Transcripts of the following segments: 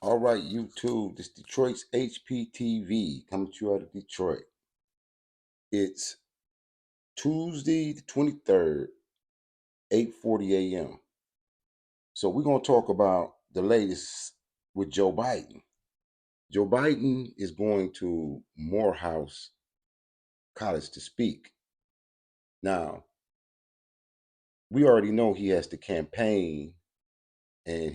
All right, YouTube, this Detroit's HPTV coming to you out of Detroit. It's Tuesday the 23rd, 8:40 a.m. So we're going to talk about the latest with Joe Biden. Joe Biden is going to Morehouse College to speak. Now, we already know he has to campaign and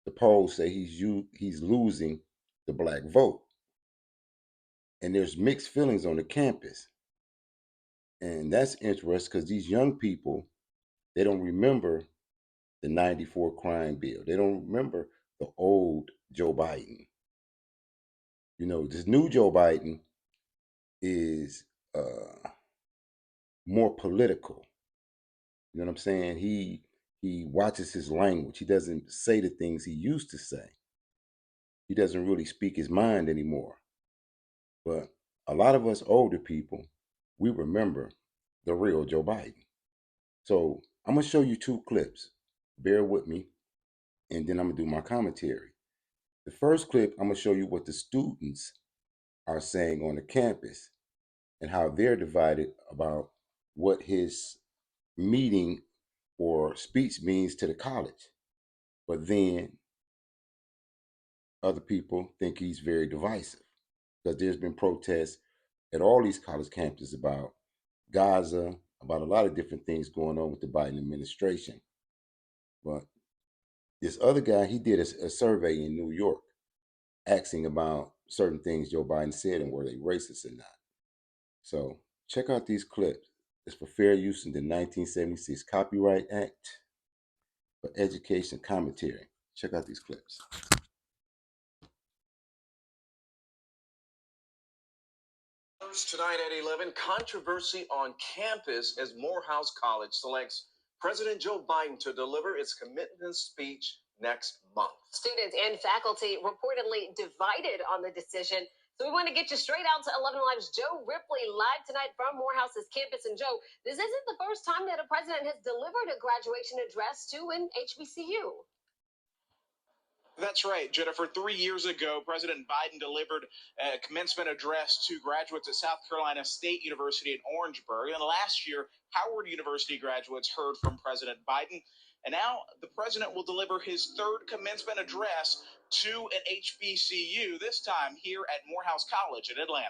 the polls say he's losing the black vote. And there's mixed feelings on the campus. And that's interesting because these young people, they don't remember the 94 crime bill. They don't remember the old Joe Biden. This new Joe Biden is more political. You know what I'm saying? He watches his language. He doesn't say the things he used to say. He doesn't really speak his mind anymore. But a lot of us older people, we remember the real Joe Biden. So I'm gonna show you two clips. Bear with me, and then I'm gonna do my commentary. The first clip, I'm gonna show you what the students are saying on the campus and how they're divided about what his meeting or speech means to the college. But then other people think he's very divisive because there's been protests at all these college campuses about Gaza, about a lot of different things going on with the Biden administration. But this other guy, he did a survey in New York asking about certain things Joe Biden said and were they racist or not. So check out these clips. It's for fair use in the 1976 Copyright Act for education commentary. Check out these clips. Tonight at 11, controversy on campus as Morehouse College selects President Joe Biden to deliver its commencement speech next month. Students and faculty reportedly divided on the decision. So we want to get you straight out to 11 Live's Joe Ripley live tonight from Morehouse's campus. And Joe, this isn't the first time that a president has delivered a graduation address to an HBCU. That's right, Jennifer. 3 years ago, President Biden delivered a commencement address to graduates at South Carolina State University in Orangeburg. And last year, Howard University graduates heard from President Biden. And now the president will deliver his third commencement address to an HBCU, this time here at Morehouse College in Atlanta.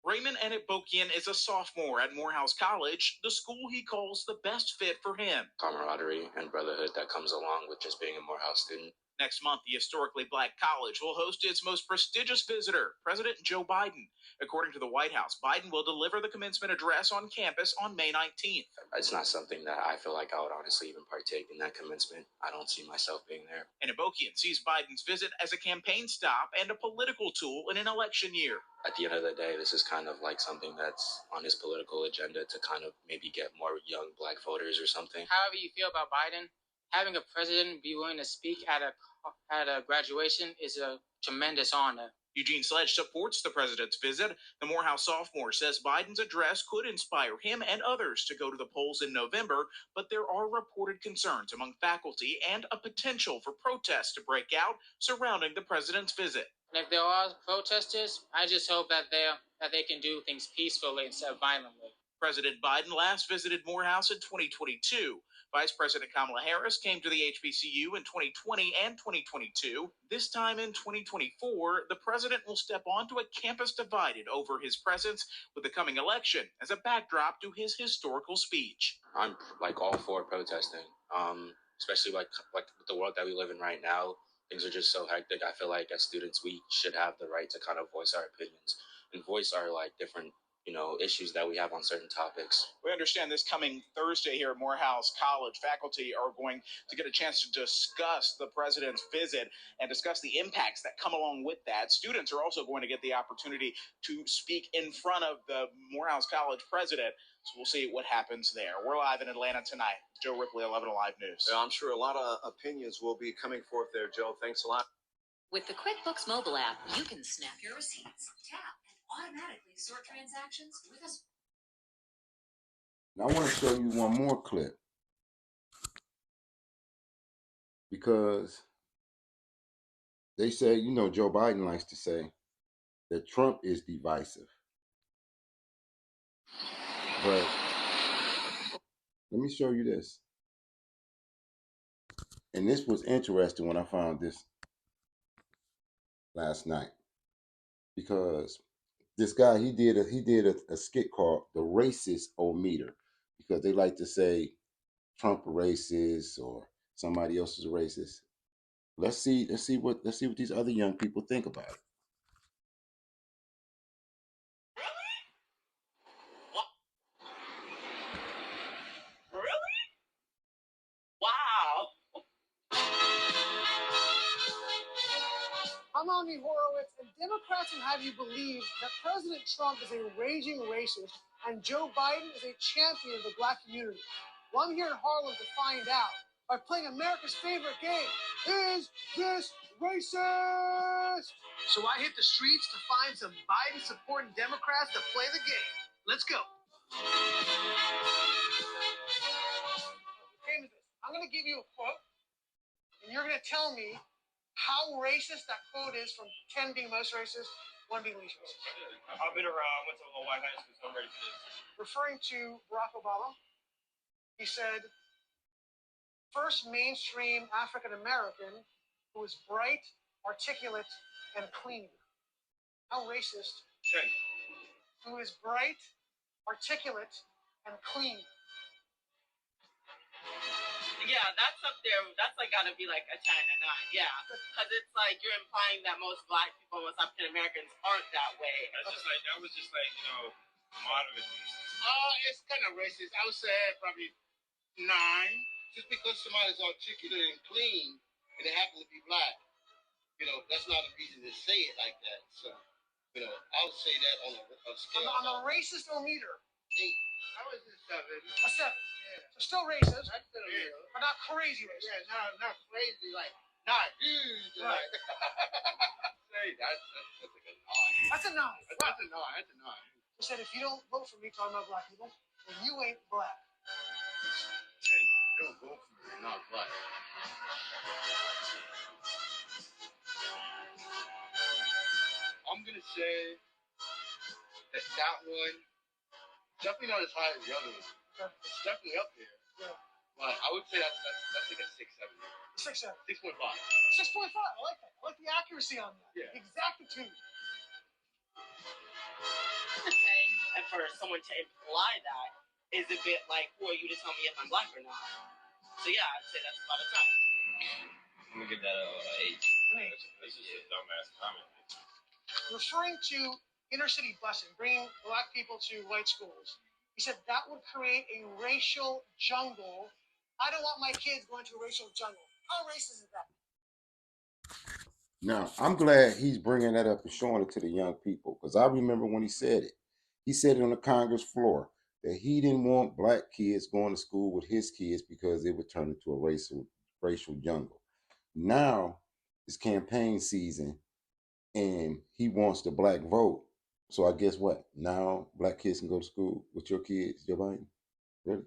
Raymond Enibokian is a sophomore at Morehouse College, the school he calls the best fit for him. Camaraderie and brotherhood that comes along with just being a Morehouse student. Next month, the historically black college will host its most prestigious visitor, President Joe Biden. According to the White House, Biden will deliver the commencement address on campus on May 19th. It's not something that I feel like I would honestly even partake in that commencement. I don't see myself being there. And Enibokian sees Biden's visit as a campaign stop and a political tool in an election year. At the end of the day, this is kind of like something that's on his political agenda to kind of maybe get more young black voters or something. However you feel about Biden, having a president be willing to speak at a graduation is a tremendous honor. Eugene Sledge supports the president's visit. The Morehouse sophomore says Biden's address could inspire him and others to go to the polls in November, but there are reported concerns among faculty and a potential for protests to break out surrounding the president's visit. And if there are protesters, I just hope that they can do things peacefully instead of violently. President Biden last visited Morehouse in 2022. Vice President Kamala Harris came to the HBCU in 2020 and 2022. This time in 2024, the president will step onto a campus divided over his presence with the coming election as a backdrop to his historical speech. I'm like all for protesting, especially like with the world that we live in right now. Things are just so hectic. I feel like as students, we should have the right to kind of voice our opinions and voice our like different issues that we have on certain topics. We understand this coming Thursday here at Morehouse College, faculty are going to get a chance to discuss the president's visit and discuss the impacts that come along with that. Students are also going to get the opportunity to speak in front of the Morehouse College president. So we'll see what happens there. We're live in Atlanta tonight. Joe Ripley, 11 Alive News. Yeah, I'm sure a lot of opinions will be coming forth there, Joe. Thanks a lot. With the QuickBooks mobile app, you can snap your receipts, tap, and automatically sort transactions with a... Now I want to show you one more clip because They say, Joe Biden likes to say that Trump is divisive. But let me show you this. And this was interesting when I found this last night because this guy he did a skit called the racist o-meter because they like to say Trump a racist or somebody else is a racist. Let's see what these other young people think about it. Really? Wow. I'm Omni Horowitz, and Democrats will have you believe that President Trump is a raging racist and Joe Biden is a champion of the black community. Well, I'm here in Harlem to find out by playing America's favorite game. Is this racist? So I hit the streets to find some Biden-supporting Democrats to play the game. Let's go. Game is this. I'm going to give you a quote, and you're going to tell me how racist that quote is from 10 being most racist, 1 being least racist. I've been around, went to a white high school, so I'm ready for this. Referring to Barack Obama, he said, first mainstream African American who is bright, articulate, and clean. How racist? 10. Who is bright, articulate, and clean. Yeah, that's up there. That's like gotta be like a 10 or 9. Yeah, because it's like you're implying that most black people, most African Americans aren't that way. That's just like that was just like moderate. It's kind of racist. I would say probably 9. Just because somebody's articulate and clean and they happen to be black, that's not a reason to say it like that. So, I would say that on a scale. On a racist meter. 8. I was a 7. A 7. So still racist, That's still real. but not crazy racist. Yeah, not crazy, like not huge. Right. Like, say that's a good 9. That's a 9. That's a 9. That's a 9. He said, if you don't vote for me talking about black people, then you ain't black. 10. You don't vote for me, you're not black. I'm gonna say that one definitely not as high as the other one. It's definitely up there. Yeah. But I would say that's like a 6, 7. 6, 7. 6.5. 6.5. I like that. I like the accuracy on that. Yeah. Exactitude. Okay. And for someone to imply that is a bit like, who are you to tell me if I'm black or not? So yeah, I'd say that's about a 10. I'm gonna get that 8. That's just a dumbass comment. Referring to inner city busing, bringing black people to white schools, he said that would create a racial jungle. I don't want my kids going to a racial jungle. How racist is that? Now, I'm glad he's bringing that up and showing it to the young people because I remember when he said it. He said it on the Congress floor that he didn't want black kids going to school with his kids because it would turn into a racial jungle. Now it's campaign season and he wants the black vote. So I guess what? Now black kids can go to school with your kids, Joe Biden? Really?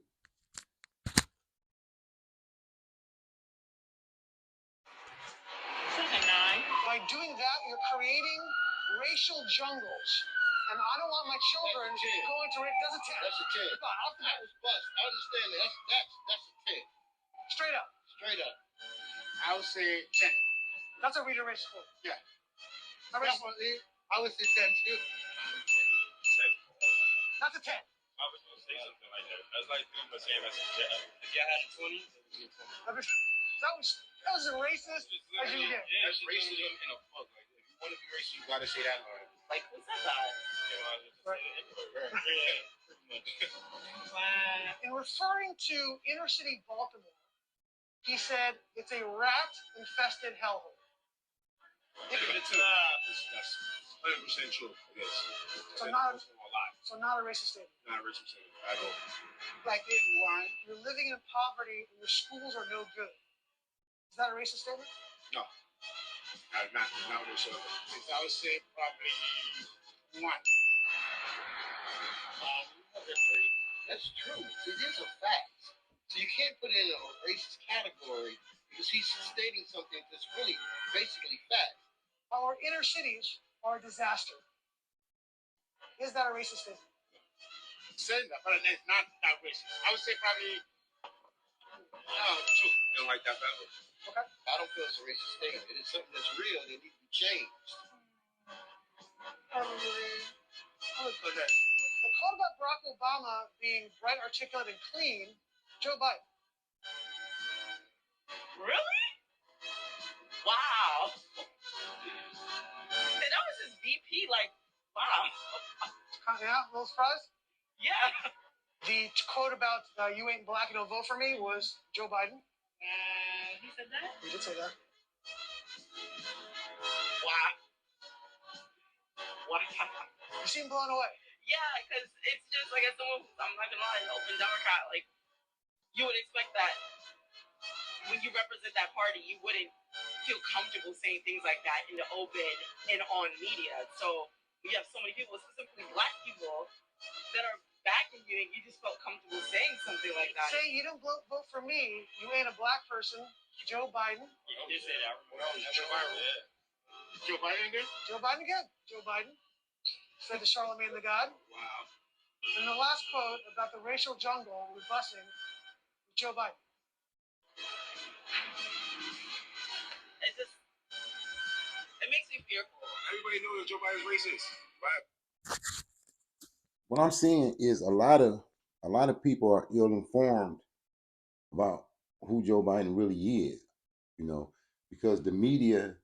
By doing that, you're creating racial jungles. And I don't want my children going to it. That's a 10. That's a 10. Off the bat. I understand that. That's a 10. Straight up. Straight up. I would say 10. That's a reader racist quote. Yeah. Definitely. I would say 10 too. 10. That's a 10. I was gonna say something like that. That's like pretty much saying that's a jet. If y'all had a 20, That was as racist as you get. yeah, That's racism in a book. Like, if you want to be racist, you gotta say that word. Like, who said that? In referring to inner city Baltimore, he said it's a rat-infested hellhole. Give it a 2. That's 100% true. Yes. So not a racist statement. Not a racist statement at all. Like, you're living in poverty and your schools are no good. Is that a racist statement? No. Not whatsoever. I would say probably 1. That's true. See, these are facts. So you can't put it in a racist category because he's stating something that's really basically fact. Our inner cities are a disaster. Is that a racist statement? Saying that, but it's not that racist. I would say probably true. Don't like that better. Okay. I don't feel it's a racist statement. It is something that's real that needs to be changed. Okay. The quote about Barack Obama being bright, articulate, and clean, Joe Biden. Really? Wow. And that was his VP, like, wow. Yeah, a little surprised? Yeah. The quote about you ain't black and don't vote for me was Joe Biden. He said that? He did say that. Wow. Wow. You seem blown away. Yeah, because it's just like, as someone who's, I'm not gonna lie, an open Democrat, like, you would expect that when you represent that party, you wouldn't feel comfortable saying things like that in the open and on media. So we have so many people, specifically black people, that are backing you, and you just felt comfortable saying something like that. Say you don't vote for me, you ain't a black person, Joe Biden. You did say that. Joe Biden. Yeah. Joe Biden again? Joe Biden again. Joe Biden. Said to Charlemagne the God. Wow. And the last quote about the racial jungle with busing, Joe Biden. It just, it makes me fearful. Everybody knows that Joe Biden's racist. Right? What I'm seeing is a lot of people are ill-informed about who Joe Biden really is, you know, because the media,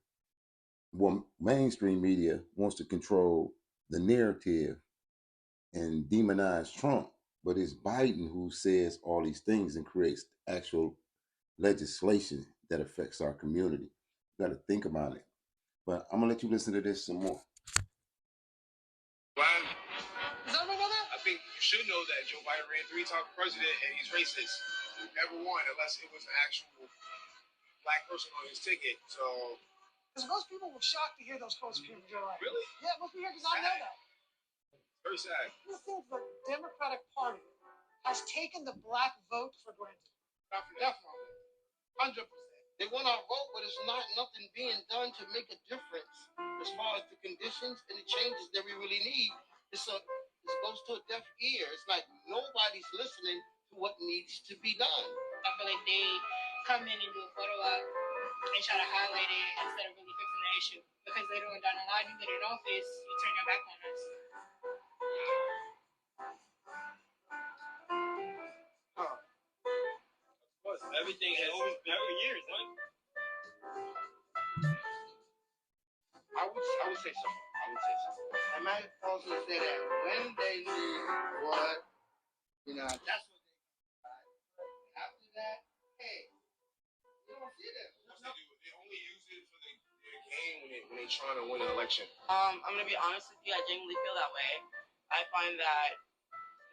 well, mainstream media wants to control the narrative and demonize Trump, but it's Biden who says all these things and creates actual legislation that affects our community. You got to think about it. But I'm gonna let you listen to this some more. Biden, Does everybody know that? I think you should know that Joe Biden ran 3-time president and he's racist. Never won unless it was an actual black person on his ticket. So Because most people were shocked to hear those quotes from Joe Biden. really, Yeah, most people here did not know that. very sad. You think the Democratic Party has taken the black vote for granted? Definitely. 100%. They want our vote, but it's not nothing being done to make a difference as far as the conditions and the changes that we really need. It goes to a deaf ear. It's like nobody's listening to what needs to be done. I feel like they come in and do a photo op and try to highlight it instead of really fixing the issue. Because later on down the line, you get in office, you turn your back on us. Of course, everything has always been for years, right? I would say so. I might also say that when they knew what, that's what they after that, hey, you don't see that. They only use it for the game when they're trying to win an election. I'm gonna be honest with you, I genuinely feel that way. I find that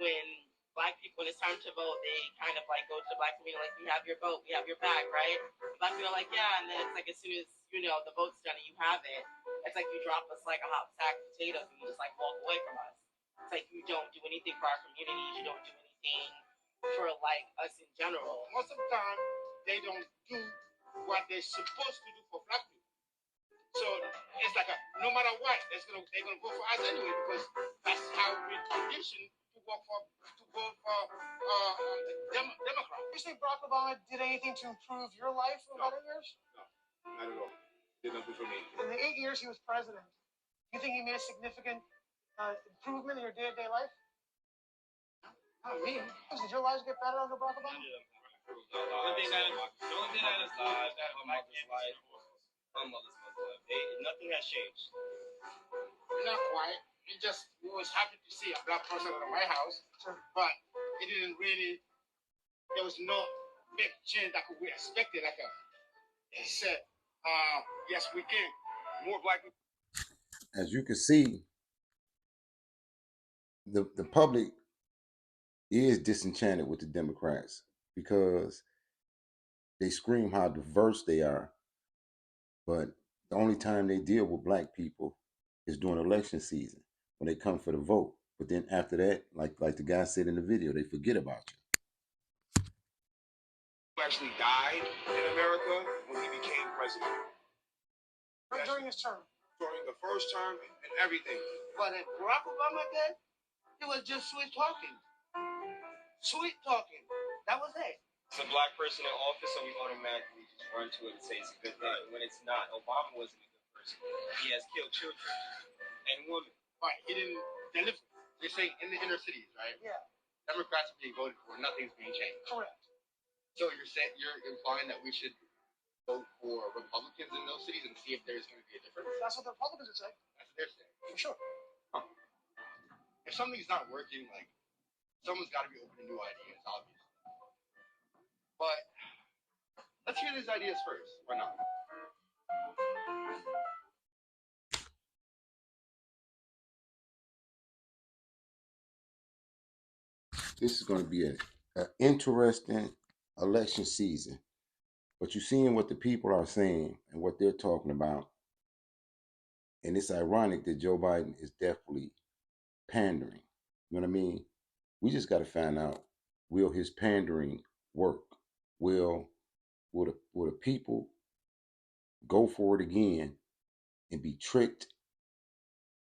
when black people, when it's time to vote, they kind of like go to the black community like, we have your vote, we have your back, right? Black people are like, yeah, and then it's like as soon as the vote's done and you have it, it's like you drop us like a hot sack of potatoes and you just like walk away from us. It's like you don't do anything for our communities, you don't do anything for like us in general. Most of the time, they don't do what they're supposed to do for black people. So it's like no matter what, they're gonna vote for us anyway because that's how we're conditioned to vote for Democrats. You say Barack Obama did anything to improve your life in about 8 years? No, not at all. Did nothing for me. In the 8 years he was president, do you think he made a significant improvement in your day-to-day life? Not me. Did your lives get better under Barack Obama? The only thing that is live, that her mother's life, her mother's life. Nothing has changed. Not quite. We was happy to see a black person in the White House, but it didn't really. There was no big change that we expected. They said, yes, we can. More black people. As you can see, the public is disenchanted with the Democrats because they scream how diverse they are, but the only time they deal with black people is during election season when they come for the vote. But then after that, like the guy said in the video, they forget about you. actually died in America when he became president. During his term. During the first term and everything. But if Barack Obama did, it was just sweet talking. Sweet talking. That was it. It's a black person in office, so we automatically just run to it and say it's a good thing. When it's not, Obama wasn't a good person. He has killed children and women. Right. He didn't deliver. They're saying in the inner cities, right? Yeah. Democrats are being voted for. Nothing's being changed. Correct. So you're implying that we should vote for Republicans in those cities and see if there's going to be a difference? That's what the Republicans are saying. That's what they're saying. For sure. Huh. If something's not working, like, someone's got to be open to new ideas, obviously. But let's hear these ideas first. Why not? This is going to be an interesting election season. But you're seeing what the people are saying and what they're talking about. And it's ironic that Joe Biden is definitely pandering. You know what I mean? We just got to find out, will his pandering work? Will the people go for it again and be tricked?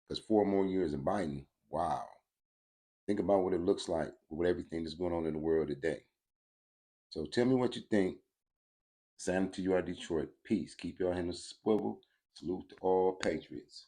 Because 4 more years of Biden, wow. Think about what it looks like with everything that's going on in the world today. So tell me what you think. Signing to you out of Detroit. Peace. Keep your hand on the swivel. Salute to all patriots.